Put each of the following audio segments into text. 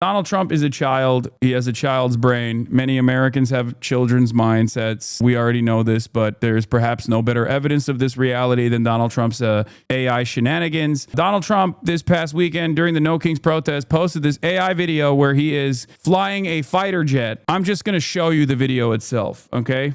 Donald Trump is a child. He has a child's brain. Many Americans have children's mindsets. We already know this, but there's perhaps no better evidence of this reality than Donald Trump's AI shenanigans. Donald Trump, this past weekend during the No Kings protest, posted this AI video where he is flying a fighter jet. I'm just going to show you the video itself, okay?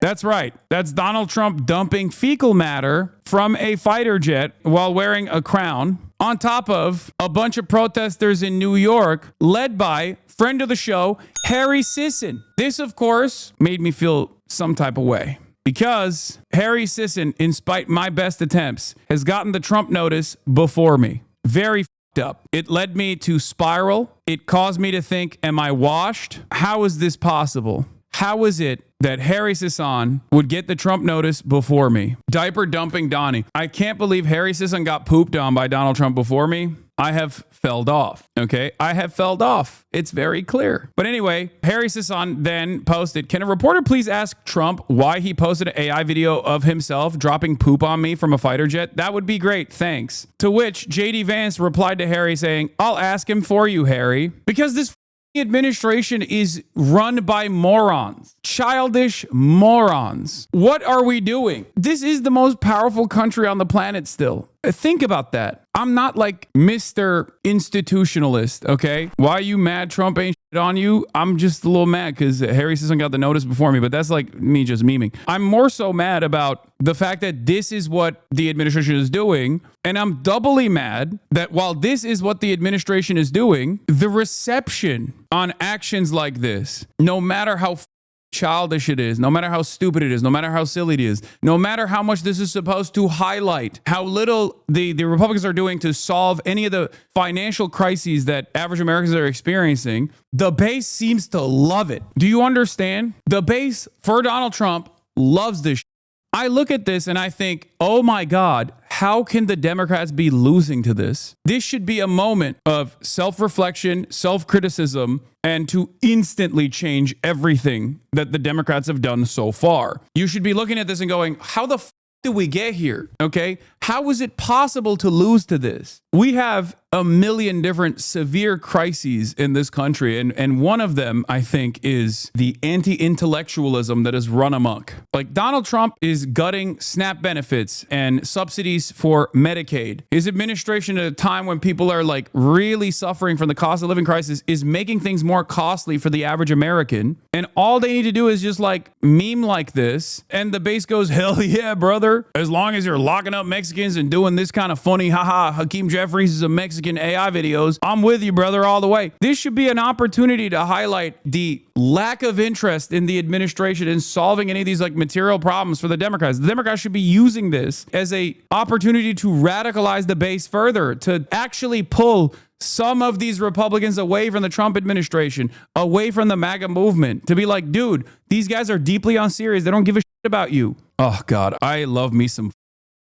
That's right. That's Donald Trump dumping fecal matter from a fighter jet while wearing a crown on top of a bunch of protesters in New York led by friend of the show, Harry Sisson. This, of course, made me feel some type of way because Harry Sisson, in spite my best attempts, has gotten the Trump notice before me. Very f***ed up. It led me to spiral. It caused me to think, am I washed? How is this possible? How is it that Harry Sisson would get the Trump notice before me? Diaper dumping Donnie. I can't believe Harry Sisson got pooped on by Donald Trump before me. I have felled off, okay? I have felled off. It's very clear. But anyway, Harry Sisson then posted, can a reporter please ask Trump why he posted an AI video of himself dropping poop on me from a fighter jet? That would be great, thanks. To which JD Vance replied to Harry saying, I'll ask him for you, Harry. Because this administration is run by morons, childish morons. What are we doing? This is the most powerful country on the planet still. Think about that. I'm not like Mr. Institutionalist, okay? Why are you mad Trump ain't shit on you? I'm just a little mad because Harry Sisson got the notice before me, but that's like me just memeing. I'm more so mad about the fact that this is what the administration is doing, and I'm doubly mad that while this is what the administration is doing, the reception on actions like this, no matter how childish it is, no matter how stupid it is, no matter how silly it is, no matter how much this is supposed to highlight how little the Republicans are doing to solve any of the financial crises that average Americans are experiencing, the base seems to love it. Do you understand? The base for Donald Trump loves this. I look at this and I think, oh my God, how can the Democrats be losing to this? This should be a moment of self-reflection, self-criticism, and to instantly change everything that the Democrats have done so far. You should be looking at this and going, how the f did we get here? Okay. How is it possible to lose to this? We have a million different severe crises in this country. And one of them, I think, is the anti-intellectualism that has run amok. Like Donald Trump is gutting SNAP benefits and subsidies for Medicaid. His administration at a time when people are like really suffering from the cost of living crisis is making things more costly for the average American. And all they need to do is just like meme like this. And the base goes, hell yeah, brother. As long as you're locking up Mexicans and doing this kind of funny, haha, Hakeem Jeffries is a Mexican AI videos, I'm with you, brother, all the way. This should be an opportunity to highlight the lack of interest in the administration in solving any of these like material problems for the Democrats. The Democrats should be using this as a opportunity to radicalize the base further, to actually pull some of these Republicans away from the Trump administration, away from the MAGA movement, to be like, dude, these guys are deeply unserious. They don't give a shit about you. Oh God, I love me some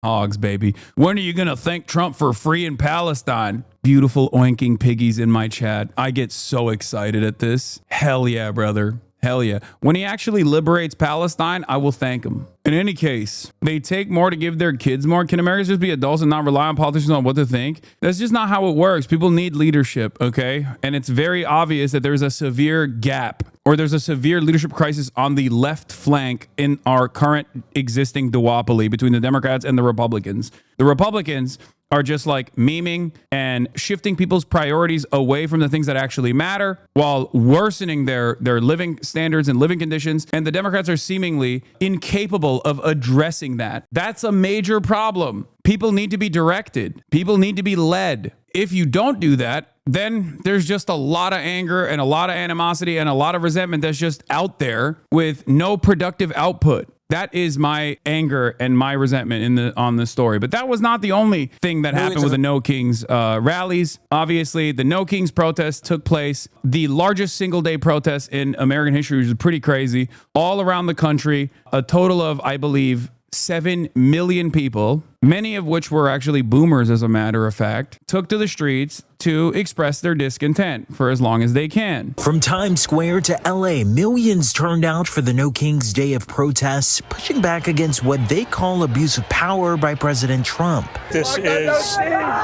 hogs, baby. When are you going to thank Trump for freeing Palestine? Beautiful oinking piggies in my chat. I get so excited at this. Hell yeah, brother. Hell yeah. When he actually liberates Palestine, I will thank him. In any case, they take more to give their kids more. Can Americans just be adults and not rely on politicians on what to think? That's just not how it works. People need leadership, okay? And it's very obvious that there's a severe gap or there's a severe leadership crisis on the left flank in our current existing duopoly between the Democrats and the Republicans. The Republicans are just like memeing and shifting people's priorities away from the things that actually matter while worsening their living standards and living conditions. And the Democrats are seemingly incapable of addressing that. That's a major problem. People need to be directed. People need to be led. If you don't do that, then there's just a lot of anger and a lot of animosity and a lot of resentment that's just out there with no productive output. That is my anger and my resentment on this story. But that was not the only thing that happened with the No Kings rallies. Obviously, the No Kings protest took place, the largest single day protest in American history, which is pretty crazy, all around the country. A total of, I believe, 7 million people many of which were actually boomers, as a matter of fact, took to the streets to express their discontent for as long as they can. From Times Square to LA, millions turned out for the No Kings Day of protests, pushing back against what they call abuse of power by President Trump. This is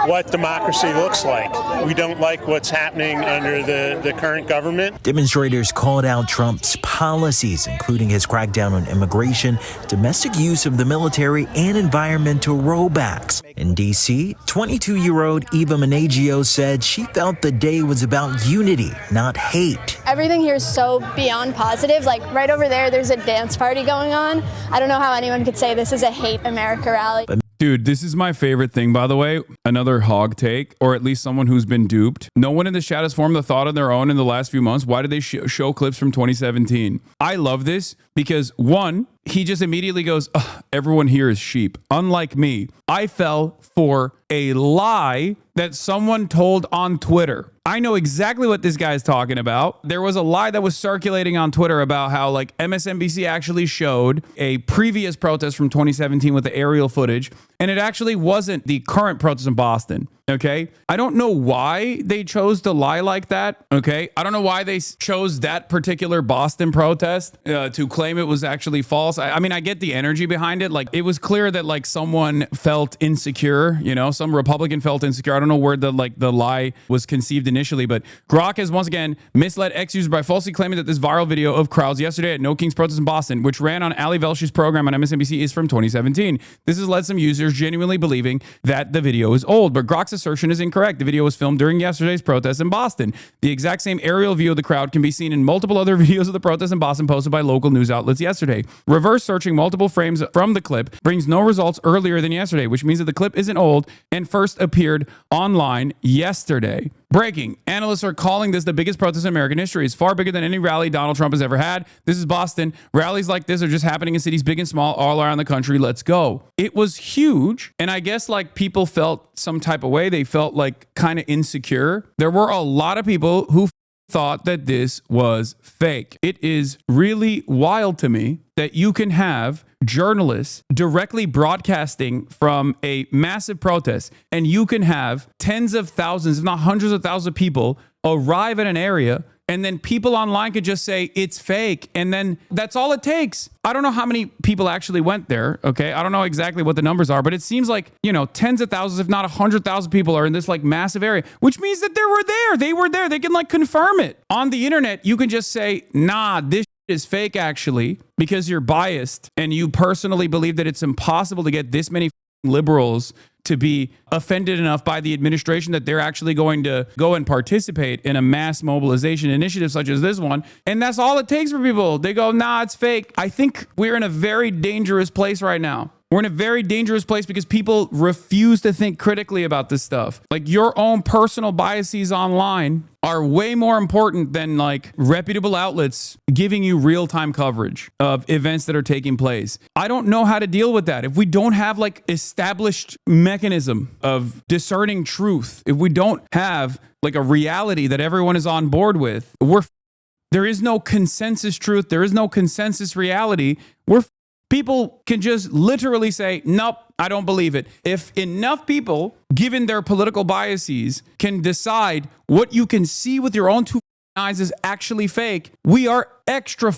what democracy looks like. We don't like what's happening under the current government. Demonstrators called out Trump's policies, including his crackdown on immigration, domestic use of the military, and environmental rollbacks. In D.C., 22-year-old Eva Menaggio said she felt the day was about unity, not hate. Everything here is so beyond positive. Like right over there's a dance party going on. I don't know how anyone could say this is a hate America rally. Dude, this is my favorite thing, by the way. Another hog take, or at least someone who's been duped. No one in the chat has formed a thought on their own in the last few months. Why did they show clips from 2017? I love this because, one, he just immediately goes, everyone here is sheep. Unlike me, I fell for a lie that someone told on Twitter. I know exactly what this guy's talking about. There was a lie that was circulating on Twitter about how like MSNBC actually showed a previous protest from 2017 with the aerial footage, and it actually wasn't the current protest in Boston. Okay. I don't know why they chose to lie like that. Okay. I don't know why they chose that particular Boston protest to claim it was actually false. I mean, I get the energy behind it. Like, it was clear that like someone felt insecure, you know, some Republican felt insecure. I don't know where the lie was conceived initially, but Grok has once again misled ex-users by falsely claiming that this viral video of crowds yesterday at No Kings protest in Boston, which ran on Ali Velsh's program on MSNBC, is from 2017. This has led some users genuinely believing that the video is old, but Grok's assertion is incorrect. The video was filmed during yesterday's protest in Boston. The exact same aerial view of the crowd can be seen in multiple other videos of the protest in Boston posted by local news outlets yesterday. Reverse searching multiple frames from the clip brings no results earlier than yesterday, which means that the clip isn't old and first appeared online yesterday. Breaking. Analysts are calling this the biggest protest in American history. It's far bigger than any rally Donald Trump has ever had. This is Boston. Rallies like this are just happening in cities big and small all around the country. Let's go. It was huge. And I guess like people felt some type of way. They felt like kind of insecure. There were a lot of people who thought that this was fake. It is really wild to me that you can have journalists directly broadcasting from a massive protest, and you can have tens of thousands, if not hundreds of thousands of people arrive at an area, and then people online could just say it's fake, and then that's all it takes. I don't know how many people actually went there, okay? I don't know exactly what the numbers are, but it seems like, you know, tens of thousands, if not 100,000 people are in this like massive area, which means that they were there. They were there. They can like confirm it. On the internet, you can just say, nah, this is fake actually, because you're biased and you personally believe that it's impossible to get this many liberals to be offended enough by the administration that they're actually going to go and participate in a mass mobilization initiative such as this one. And that's all it takes for people. They go, nah, it's fake. I think we're in a very dangerous place right now. We're in a very dangerous place because people refuse to think critically about this stuff. Like, your own personal biases online are way more important than like reputable outlets giving you real-time coverage of events that are taking place. I don't know how to deal with that. If we don't have like established mechanism of discerning truth, if we don't have like a reality that everyone is on board with, there is no consensus truth. There is no consensus reality. People can just literally say, nope, I don't believe it. If enough people, given their political biases, can decide what you can see with your own two eyes is actually fake, we are extra.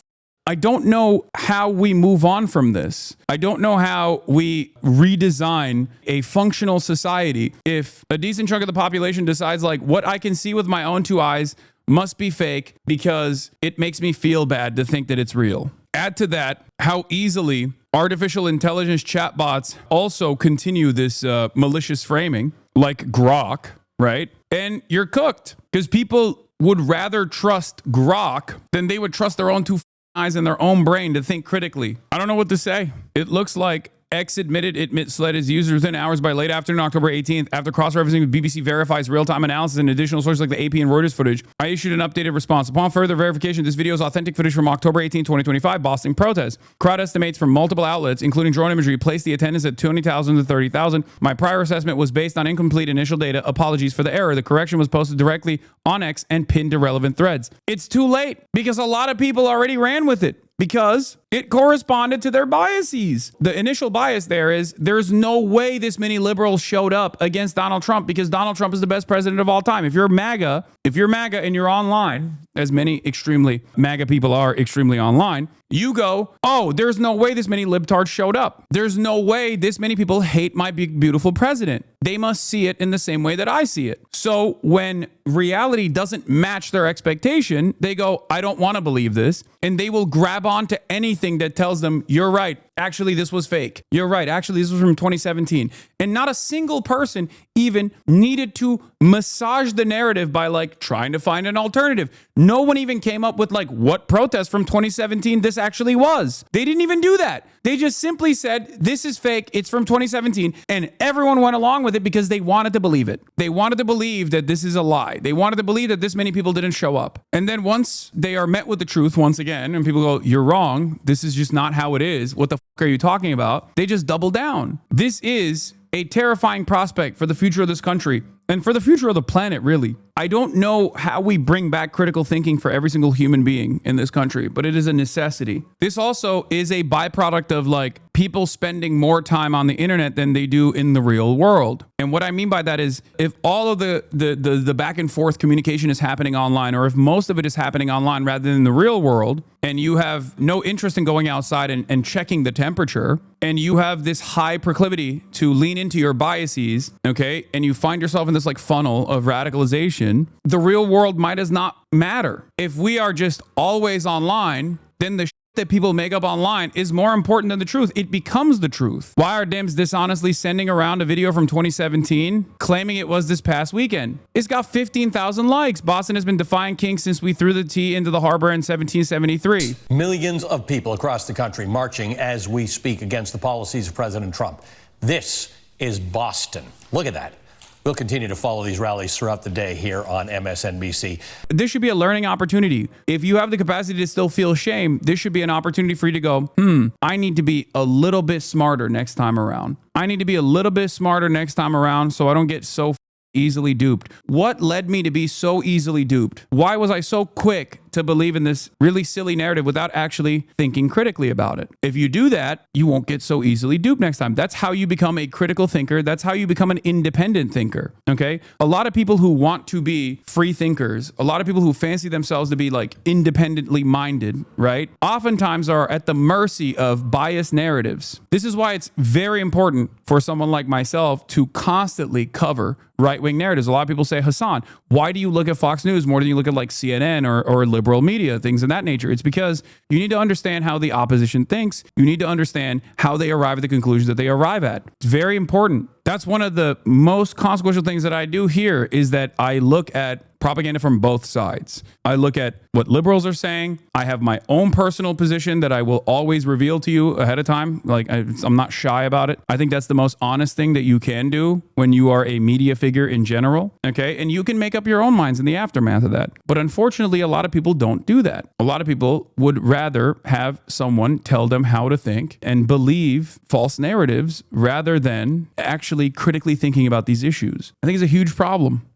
I don't know how we move on from this. I don't know how we redesign a functional society if a decent chunk of the population decides like what I can see with my own two eyes must be fake because it makes me feel bad to think that it's real. Add to that how easily artificial intelligence chatbots also continue this malicious framing, like Grok, right? And you're cooked because people would rather trust Grok than they would trust their own two eyes and their own brain to think critically. I don't know what to say. It looks like X admitted it misled its users within hours by late afternoon, October 18th. After cross-referencing with BBC Verify's real-time analysis and additional sources like the AP and Reuters footage, I issued an updated response. Upon further verification, this video is authentic footage from October 18, 2025, Boston protest. Crowd estimates from multiple outlets, including drone imagery, placed the attendance at 20,000 to 30,000. My prior assessment was based on incomplete initial data. Apologies for the error. The correction was posted directly on X and pinned to relevant threads. It's too late because a lot of people already ran with it. because it corresponded to their biases. The initial bias there is there's no way this many liberals showed up against Donald Trump because Donald Trump is the best president of all time. If you're MAGA and you're online, as many extremely MAGA people are extremely online, you go, oh, there's no way this many libtards showed up. There's no way this many people hate my big, beautiful president. They must see it in the same way that I see it. So when reality doesn't match their expectation, they go, I don't want to believe this. And they will grab onto anything that tells them, you're right. Actually, this was fake. You're right. Actually, this was from 2017. And not a single person even needed to massage the narrative by like trying to find an alternative. No one even came up with like what protest from 2017 this actually was. They didn't even do that. They just simply said, this is fake. It's from 2017. And everyone went along with it because they wanted to believe it. They wanted to believe that this is a lie. They wanted to believe that this many people didn't show up. And then once they are met with the truth once again, and people go, you're wrong. This is just not how it is. What the are you talking about? They just double down. This is a terrifying prospect for the future of this country and for the future of the planet, really. I don't know how we bring back critical thinking for every single human being in this country, but it is a necessity. This also is a byproduct of like people spending more time on the internet than they do in the real world. And what I mean by that is if all of the back and forth communication is happening online, or if most of it is happening online rather than the real world, and you have no interest in going outside and checking the temperature, and you have this high proclivity to lean into your biases, okay, and you find yourself in this like funnel of radicalization, the real world might as not matter. If we are just always online, then the that people make up online is more important than the truth. It becomes the truth. Why are Dems dishonestly sending around a video from 2017 claiming it was this past weekend? It's got 15,000 likes. Boston has been defying King since we threw the tea into the harbor in 1773. Millions of people across the country marching as we speak against the policies of President Trump. This is Boston. Look at that. We'll continue to follow these rallies throughout the day here on MSNBC. This should be a learning opportunity. If you have the capacity to still feel shame, this should be an opportunity for you to go, I need to be a little bit smarter next time around. I need to be a little bit smarter next time around so I don't get so easily duped. What led me to be so easily duped? Why was I so quick to believe in this really silly narrative without actually thinking critically about it? If you do that, you won't get so easily duped next time. That's how you become a critical thinker. That's how you become an independent thinker. Okay? A lot of people who want to be free thinkers, a lot of people who fancy themselves to be like independently minded, right? Oftentimes are at the mercy of biased narratives. This is why it's very important for someone like myself to constantly cover right-wing narratives. A lot of people say, Hasan, why do you look at Fox News more than you look at like CNN or liberal media, things of that nature? It's because you need to understand how the opposition thinks. You need to understand how they arrive at the conclusions that they arrive at. It's very important. That's one of the most consequential things that I do here is that I look at propaganda from both sides. I look at what liberals are saying. I have my own personal position that I will always reveal to you ahead of time. Like I'm not shy about it. I think that's the most honest thing that you can do when you are a media figure in general. Okay. And you can make up your own minds in the aftermath of that. But unfortunately, a lot of people don't do that. A lot of people would rather have someone tell them how to think and believe false narratives rather than actually critically thinking about these issues. I think it's a huge problem.